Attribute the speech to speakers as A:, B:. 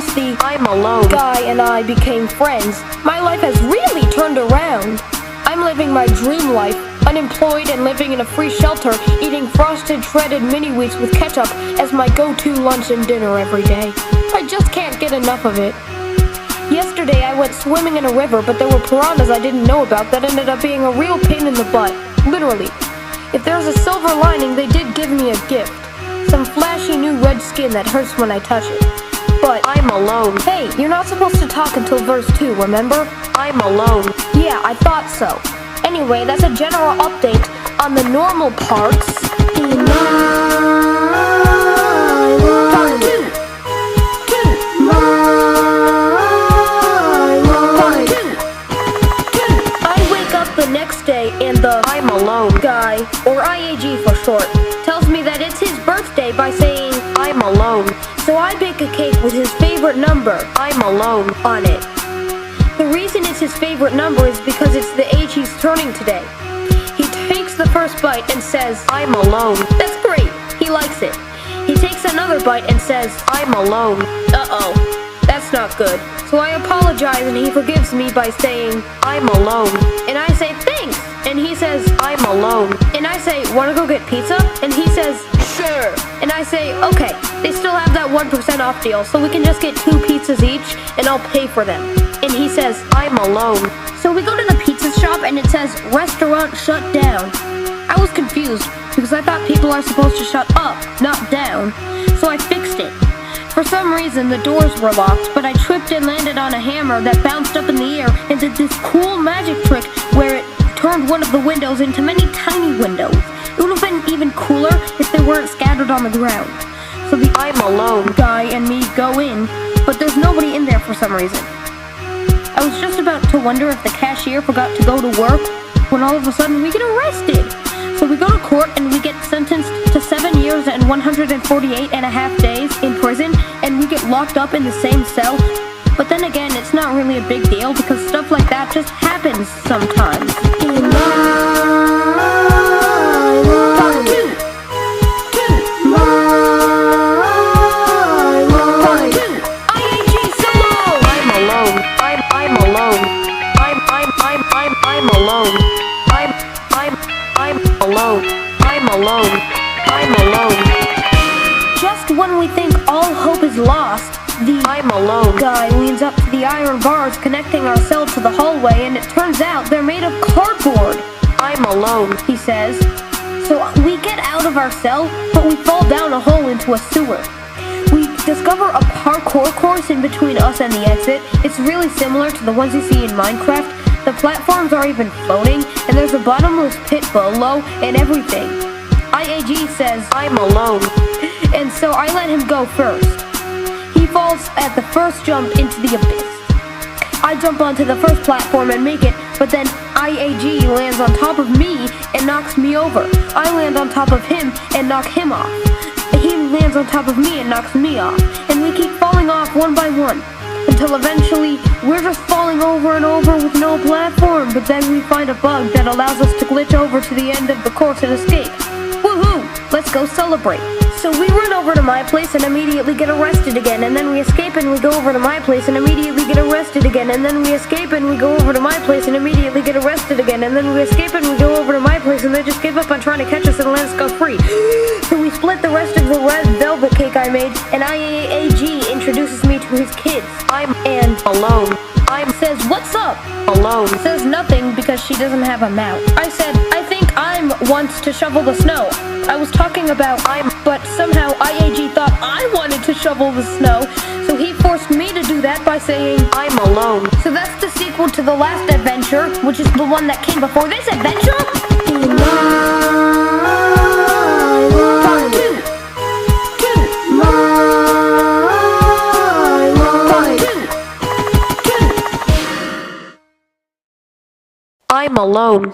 A: since the I'm alone guy and I became friends, my life has really turned around. I'm living my dream life, unemployed and living in a free shelter, eating frosted shredded mini wheats with ketchup as my go-to lunch and dinner every day. I just can't get enough of it. Yesterday I went swimming in a river, but there were piranhas I didn't know about that ended up being a real pain in the butt. Literally. If there's a silver lining, they did give me a gift. Some flashy new red skin that hurts when I touch it. But I'm alone. Hey, you're not supposed to talk until verse 2, remember? I'm alone. Yeah, I thought so. Anyway, that's a general update on the normal parts. Part 2. I wake up the next day and the I'm alone guy, or IAG for short, tells me that it's his birthday by saying I'm alone. So I bake a cake with his favorite number, I'm alone, on it. The reason it's his favorite number is because it's the age he's turning today. He takes the first bite and says, I'm alone. That's great. He likes it. He takes another bite and says, I'm alone. Uh-oh. That's not good. So I apologize and he forgives me by saying, I'm alone. And I say, thanks. And he says, I'm alone. And I say, wanna go get pizza? And he says, sure. And I say, okay, they still have that 1% off deal, so we can just get 2 pizzas each, and I'll pay for them. And he says, I'm alone. So we go to the pizza shop, and it says, restaurant shut down. I was confused, because I thought people are supposed to shut up, not down. So I fixed it. For some reason, the doors were locked, but I tripped and landed on a hammer that bounced up in the air and did this cool magic trick where it turned one of the windows into many tiny windows. It would have been even cooler if they weren't scattered on the ground. So the I'm alone guy and me go in, but there's nobody in there for some reason. I was just about to wonder if the cashier forgot to go to work when all of a sudden we get arrested. So we go to court and we get sentenced to 7 years and 148 and a half days in prison, and we get locked up in the same cell. But then again, it's not really a big deal because stuff like that just happens sometimes. Part 2. Part 2. IAG solo. I'm alone. I'm alone. I'm alone. I'm alone. I'm alone. I'm alone. Just when we think all hope is lost, the I'm alone guy leans up to the iron bars connecting our cell to the hallway, and it turns out they're made of cardboard. I'm alone, he says. So we get out of our cell, but we fall down a hole into a sewer. We discover a parkour course in between us and the exit. It's really similar to the ones you see in Minecraft. The platforms are even floating, and there's a bottomless pit below and everything. IAG says, I'm alone. And so I let him go first. He falls at the first jump into the abyss. I jump onto the first platform and make it, but then IAG lands on top of me and knocks me over. I land on top of him and knock him off. He lands on top of me and knocks me off. And we keep falling off one by one, until eventually we're just falling over and over with no platform, but then we find a bug that allows us to glitch over to the end of the course and escape. Woohoo! Let's go celebrate. So we run over to my place and immediately get arrested again, and then we escape and we go over to my place and immediately get arrested again, and then we escape and we go over to my place and immediately get arrested again, and then we escape and we go over to my place and they just give up on trying to catch us and let us go free. So we split the rest of the red velvet cake I made, and IAG introduces me to his kids. I'm alone. Says, what's up? Alone. Says nothing because she doesn't have a mouth. I said, I think wants to shovel the snow. I was talking about but somehow IAG thought I wanted to shovel the snow, so he forced me to do that by saying, I'm alone. So that's the sequel to the last adventure, which is the one that came before this adventure? Part 2. I'm alone.